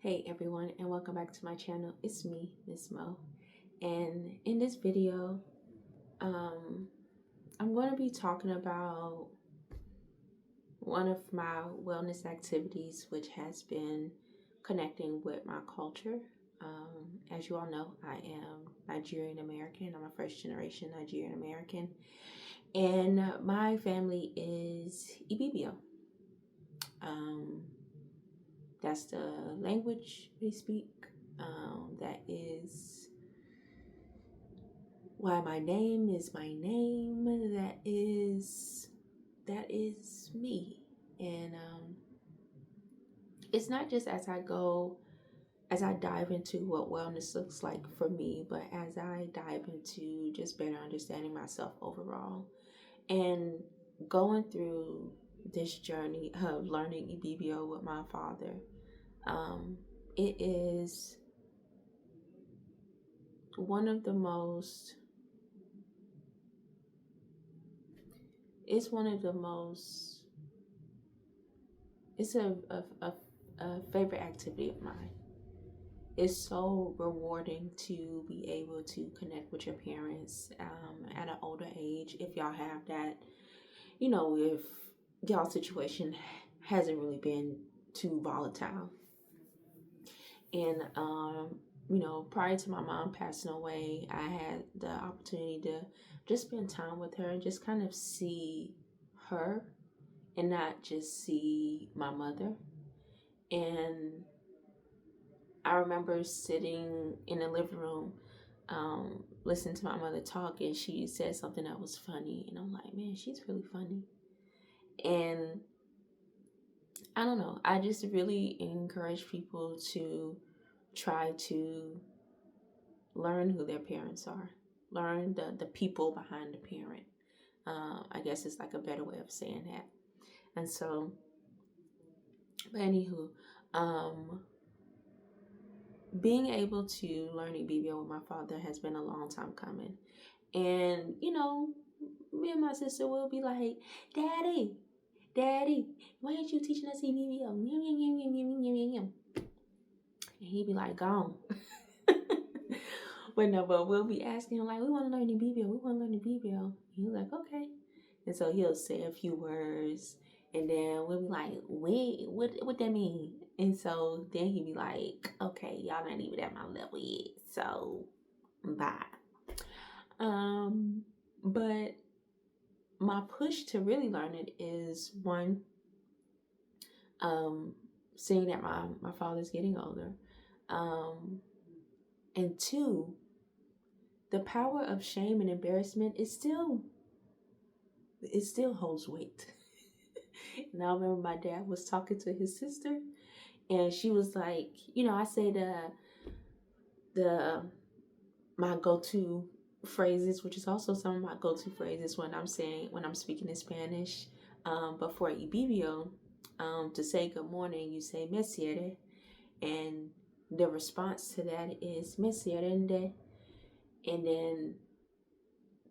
Hey everyone, and welcome back to my channel. It's me, Miss Mo, and in this video, um, I'm going to be talking about one of my wellness activities, which has been connecting with my culture. As you all know, I am Nigerian American. I'm a first generation Nigerian American, and my family is Ibibio. That's the language we speak. That is why my name is my name. That is me. And it's not just as I dive into what wellness looks like for me, but as I dive into just better understanding myself overall and going through this journey of learning Ibibio with my father. It is one of the most it's one of the most it's a favorite activity of mine. It's so rewarding to be able to connect with your parents at an older age, if y'all have that. If y'all situation hasn't really been too volatile. And prior to my mom passing away, I had the opportunity to just spend time with her and just kind of see her and not just see my mother. And I remember sitting in the living room, listening to my mother talk, and she said something that was funny. And I'm like, man, she's really funny. And I don't know, I just really encourage people to try to learn who their parents are, learn the people behind the parent. I guess it's like a better way of saying that. And so, but anywho, being able to learn Ibibio with my father has been a long time coming. And, me and my sister will be like, Daddy, why ain't you teaching us Ibibio? And he'd be like, gone. But we'll be asking him, like, we want to learn Ibibio. And he's like, okay. And so he'll say a few words, and then we'll be like, wait, what that mean? And so then he'd be like, okay, y'all not even at my level yet, so bye. But my push to really learn it is one, seeing that my father's getting older, and two, the power of shame and embarrassment it still holds weight. And I remember my dad was talking to his sister, and she was like, I say the my go-to phrases, which is also some of my go-to phrases when I'm speaking in Spanish. But for Ibibio, to say good morning, you say "me siere," and the response to that is "me sierende," and then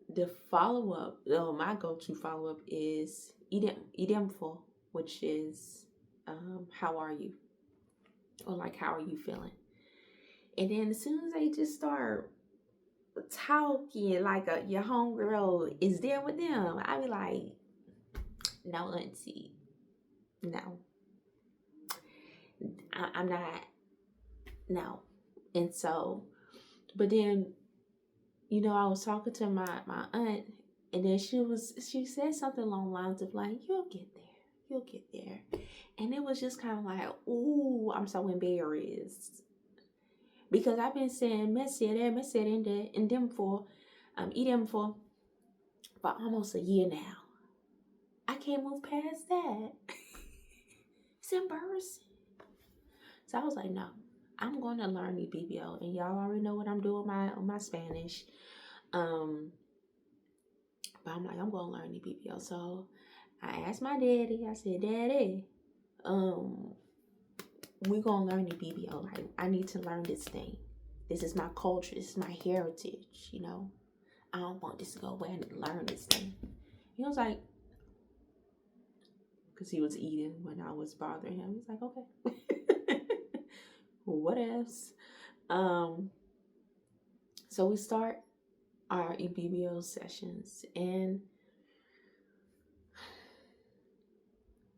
the follow-up, my go-to follow-up is idemfo, which is how are you, or like how are you feeling. And then as soon as they just start talking like your homegirl is there with them, I be like, no, auntie, no, I'm not, no. And so, but then, I was talking to my aunt, and then she said something along the lines of like, you'll get there. And it was just kind of like, ooh, I'm so embarrassed. Because I've been saying mesere and them for almost a year now. I can't move past that. It's embarrassing. So I was like, no, I'm going to learn Ibibio, and y'all already know what I'm doing on my Spanish. But I'm like, I'm going to learn Ibibio. So I asked my daddy. I said, Daddy, we're going to learn Ibibio. Like, I need to learn this thing. This is my culture. This is my heritage, I don't want this to go away. I need to learn this thing. He was like, because he was eating when I was bothering him. He's like, okay. What else? Um, so we start our Ibibio sessions, and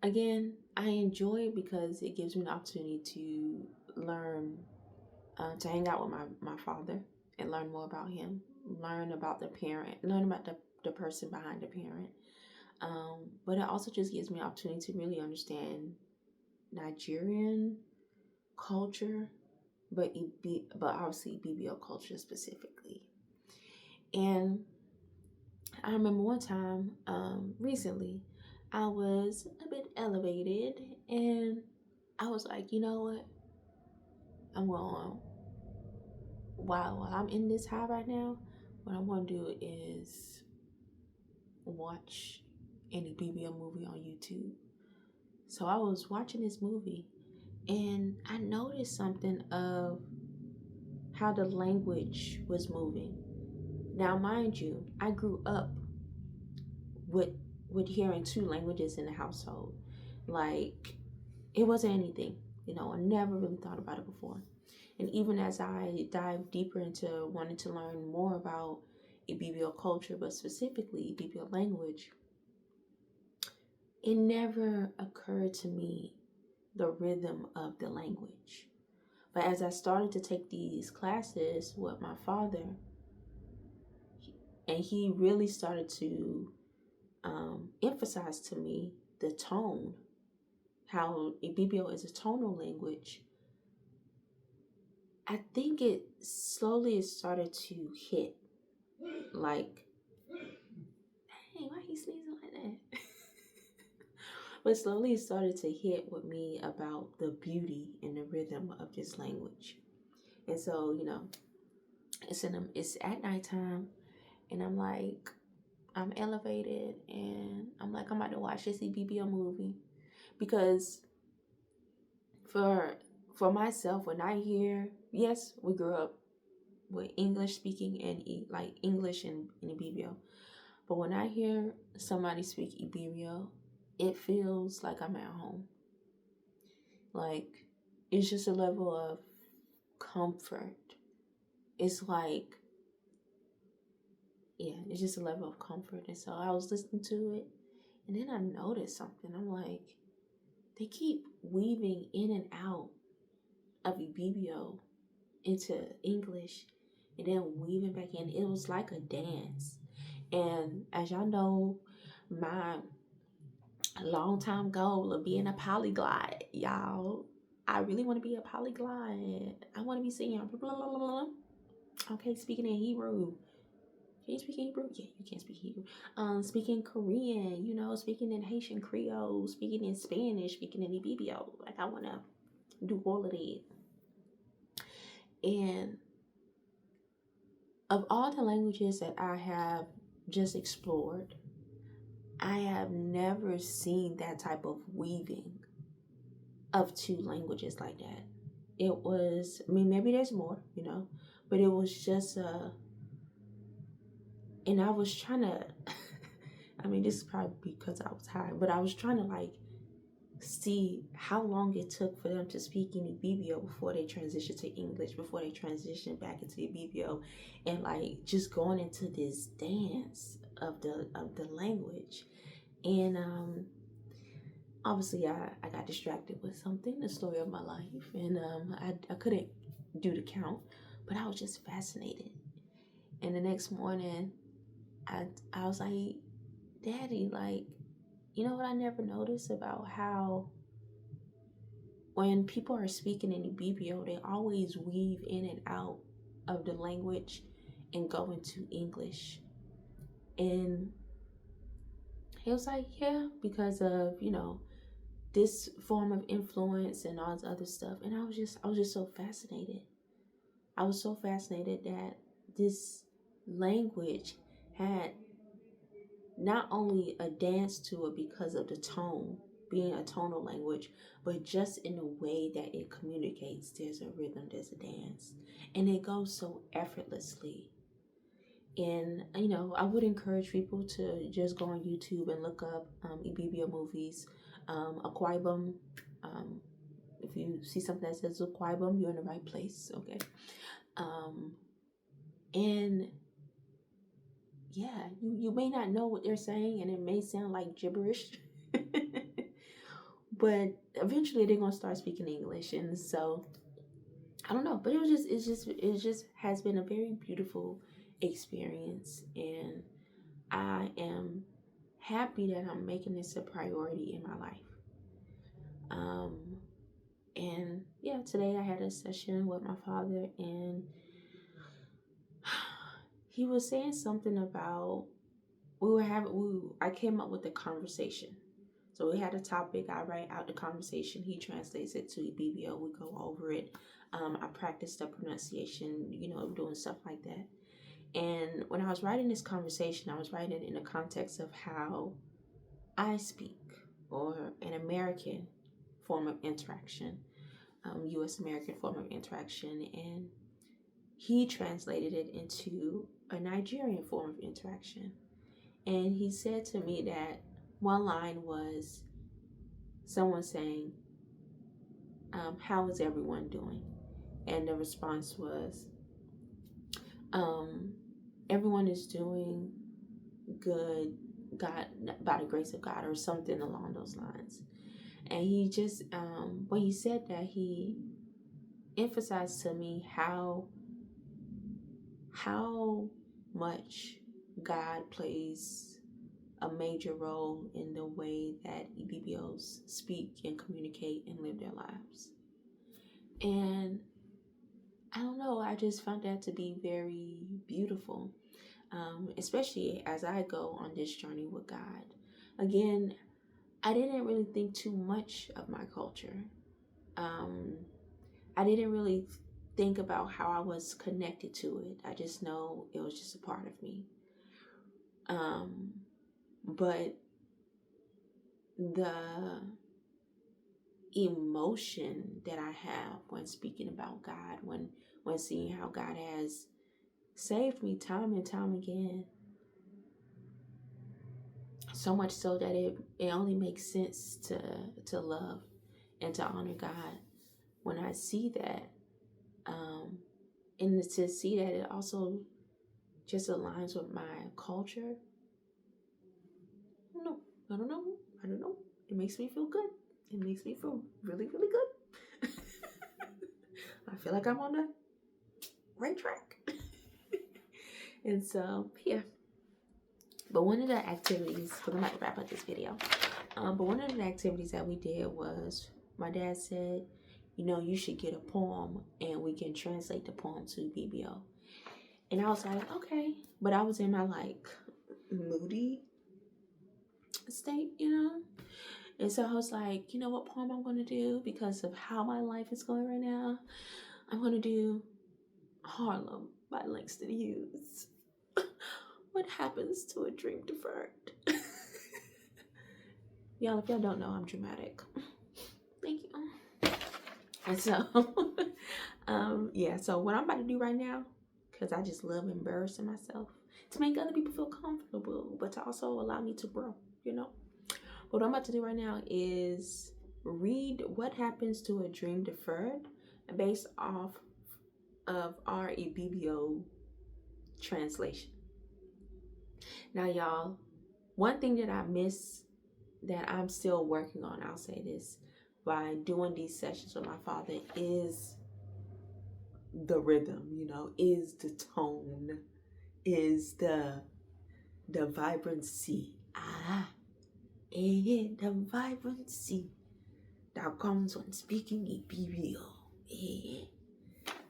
again, I enjoy it because it gives me an opportunity to learn, to hang out with my father and learn more about him, learn about the parent, learn about the person behind the parent. But it also just gives me an opportunity to really understand Nigerian culture, but obviously BBO culture specifically. And I remember one time, recently, I was a bit elevated, and I was like, you know what? I'm going, while I'm in this high right now, what I'm going to do is watch any BBO movie on YouTube. So I was watching this movie, and I noticed something of how the language was moving. Now, mind you, I grew up with hearing two languages in the household. Like, it wasn't anything. I never really thought about it before. And even as I dive deeper into wanting to learn more about Ibibio culture, but specifically Ibibio language, it never occurred to me the rhythm of the language. But as I started to take these classes with my father, and he really started to emphasize to me the tone, how Ibibio is a tonal language. I think it slowly started to hit, like, hey, why he sneezing like that? But slowly it started to hit with me about the beauty and the rhythm of this language. And so, it's at nighttime, and I'm elevated, and I'm about to watch this EBBO movie, because for myself, when I hear, yes, we grew up with English speaking and like English and Ibibio, but when I hear somebody speak Ibibio, it feels like I'm at home. Like, it's just a level of comfort. It's like, yeah, it's just a level of comfort. And so I was listening to it, and then I noticed something. I'm like, they keep weaving in and out of Ibibio into English, and then weaving back in. It was like a dance. And as y'all know, my long time goal of being a polyglot, y'all, I really want to be a polyglot. I want to be singing blah, blah, blah, blah. Okay, speaking in Hebrew. Can you speak Hebrew? Yeah, you can speak Hebrew. Speaking Korean, speaking in Haitian Creole, speaking in Spanish, speaking in Ibibio. Like, I want to do all of that. And of all the languages that I have just explored, I have never seen that type of weaving of two languages like that. It was, maybe there's more, but it was just and I was trying to, this is probably because I was high, but I was trying to see how long it took for them to speak in Ibibio before they transitioned to English, before they transitioned back into Ibibio, and just going into this dance of the language. And obviously I got distracted with something, the story of my life, and I couldn't do the count, but I was just fascinated. And the next morning, I was like, Daddy, you know what I never noticed about how when people are speaking in Ibibio, they always weave in and out of the language and go into English. And he was like, yeah, because of, this form of influence and all this other stuff. And I was just so fascinated. I was so fascinated that this language had not only a dance to it because of the tone, being a tonal language, but just in the way that it communicates. There's a rhythm, there's a dance, and it goes so effortlessly. And I would encourage people to just go on YouTube and look up Ibibio movies. Aquaibum, if you see something that says Zukwaibum, you're in the right place. Okay. And yeah, you may not know what they're saying, and it may sound like gibberish. But eventually they're gonna start speaking English, and so I don't know. But it just has been a very beautiful experience, and I am happy that I'm making this a priority in my life. And yeah, today I had a session with my father, and he was saying something about I came up with a conversation. So we had a topic, I write out the conversation, he translates it to Ibibio, we go over it. I practice the pronunciation, doing stuff like that. And when I was writing this conversation, I was writing it in the context of how I speak, or an American form of interaction, U.S. American form of interaction, and he translated it into a Nigerian form of interaction. And he said to me that one line was someone saying, how is everyone doing? And the response was, everyone is doing good, God, by the grace of God, or something along those lines. And he just, when he said that, he emphasized to me how much God plays a major role in the way that Ibibios speak and communicate and live their lives. And I don't know, I just found that to be very beautiful, especially as I go on this journey with God. Again, I didn't really think too much of my culture. I didn't really think about how I was connected to it. I just know it was just a part of me. But the emotion that I have when speaking about God, when seeing how God has saved me time and time again, so much so that it only makes sense to love and to honor God when I see that, and to see that it also just aligns with my culture. I don't know. It makes me feel good. It makes me feel really, really good. I feel like I'm on the right track. And so, yeah. But one of the activities, because I'm about to wrap up this video, but one of the activities that we did was, my dad said, you should get a poem and we can translate the poem to Ibibio. And I was like, okay. But I was in my moody state, And so I was like, what poem I'm going to do, because of how my life is going right now? I'm going to do Harlem by Langston Hughes. What happens to a dream deferred? Y'all, if y'all don't know, I'm dramatic. Thank you. And so, yeah, so what I'm about to do right now, because I just love embarrassing myself, to make other people feel comfortable, but to also allow me to grow, What I'm about to do right now is read What Happens to a Dream Deferred based off of our Ibibio translation. Now, y'all, one thing that I miss, that I'm still working on, I'll say this, by doing these sessions with my father, is the rhythm, is the tone, is the vibrancy. The vibrancy that comes when speaking Ibibio.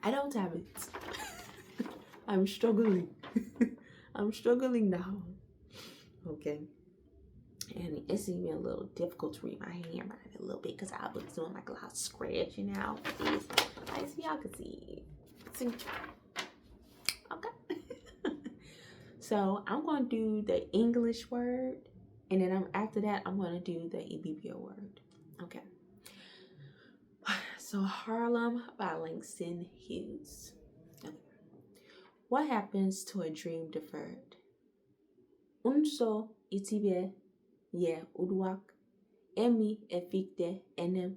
I don't have it. I'm struggling. I'm struggling now. Okay. And it's even a little difficult to read my handwriting a little bit, because I was doing a lot of scratching out. So y'all can see. Okay. So I'm going to do the English word, and then after that, I'm going to do the Ibibio word. Okay. So Harlem by Langston Hughes. Okay. What happens to a dream deferred? Unso itibie ye udwak emi efikte enem.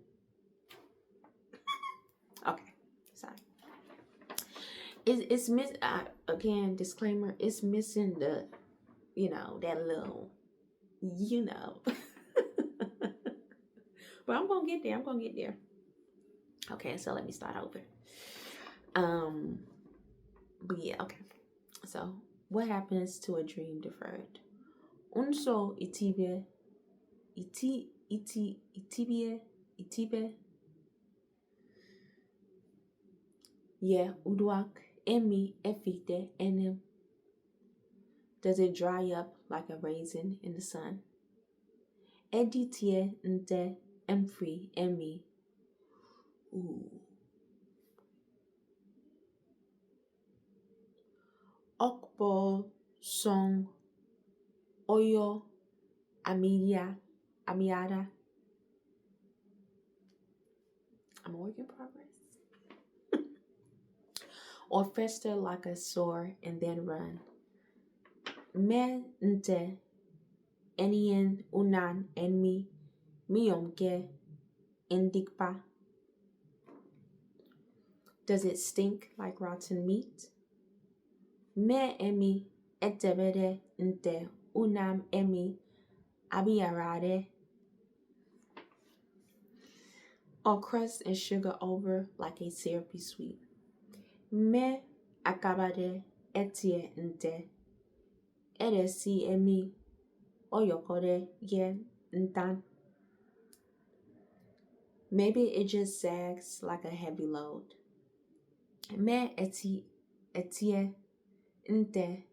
It's miss again, disclaimer, it's missing the, that little, you know. But I'm gonna get there. I'm gonna get there. Okay, so let me start over. Um, but yeah, okay. So what happens to a dream deferred? Unso itibe yeah uduak emi efite enem. Does it dry up like a raisin in the sun? Editie nte emfree emi. Ooh. Okpo song oyo amiada. I'm a work in progress. Or fester like a sore and then run. Me nte enien unan en miyomke indikpa. Does it stink like rotten meat? Me emi etebede nte unam emi abiyarade. Or crust and sugar over like a syrupy sweet. Me akabade etie nte edesi emi oyokode ye ntan. Maybe it just sags like a heavy load. Me etie nte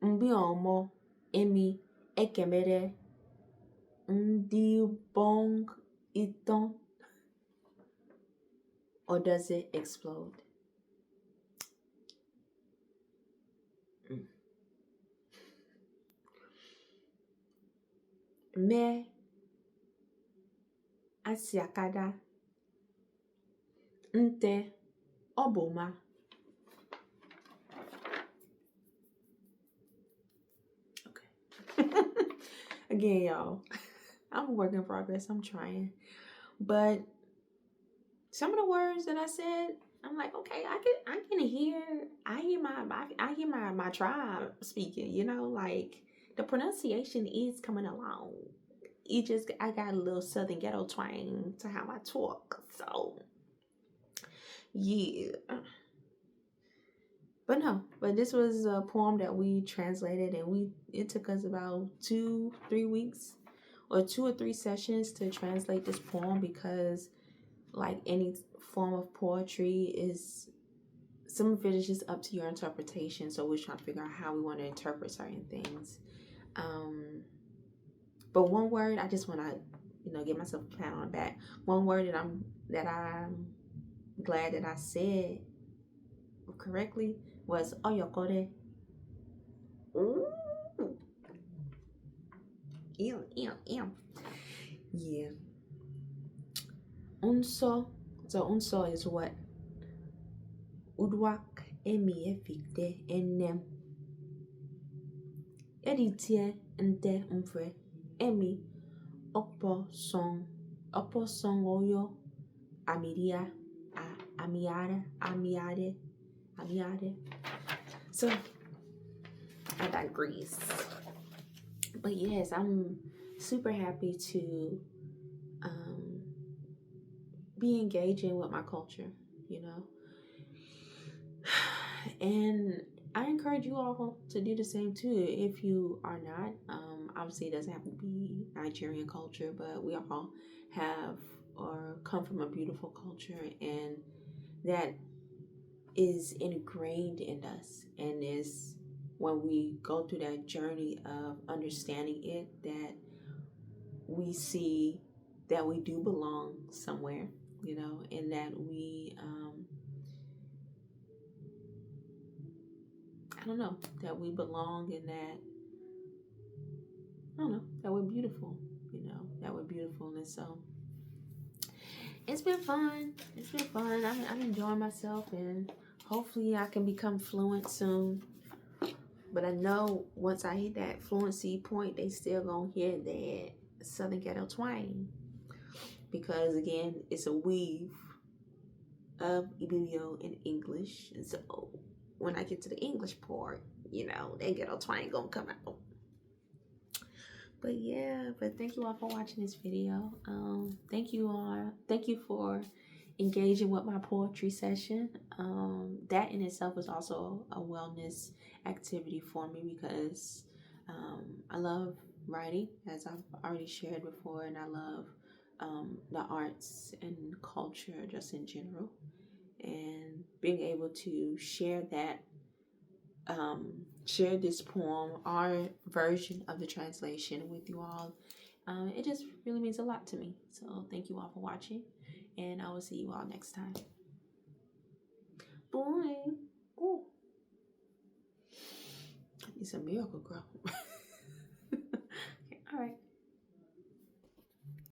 mbiomo emi ekemere ndi bong iton. Or does it explode? Me asiakada nte oboma. Okay. Again, y'all, I'm a work in progress. I'm trying. But some of the words that I said, I'm like, okay, I hear my tribe speaking, like the pronunciation is coming along. I got a little southern ghetto twang to how I talk. So yeah. But this was a poem that we translated, and it took us about 2-3 weeks or 2 or 3 sessions to translate this poem, because like any form of poetry, is some of it is just up to your interpretation. So we're trying to figure out how we want to interpret certain things. But one word I just want to give myself a pat on the back. One word that I'm glad that I said correctly was oyokore. Ooh. Ew. Yeah. Unso. So unso is what? Udwak emi efikte enem. Editie nte mfre emi okpo song oyo amiade. So I digress. But yes, I'm super happy to be engaging with my culture, and I encourage you all to do the same too. If you are not, obviously it doesn't have to be Nigerian culture, but we all have or come from a beautiful culture, and that is ingrained in us, and is when we go through that journey of understanding it, that we see that we do belong somewhere, and that we that we belong, and that that we're beautiful, that we're beautiful. And so it's been fun. I'm enjoying myself, and hopefully I can become fluent soon. But I know once I hit that fluency point, they still gonna hear that Southern ghetto twang, because again, it's a weave. of Ibibio in English. And so when I get to the English part, that ghetto twang gonna come out. But yeah, but thank you all for watching this video. Thank you for engaging with my poetry session. That in itself is also a wellness activity for me because I love writing, as I've already shared before, and I love the arts and culture just in general. And being able to share share this poem, our version of the translation with you all, it just really means a lot to me. So thank you all for watching, and I will see you all next time. Boy, ooh, I need some Miracle Grow. Okay, all right.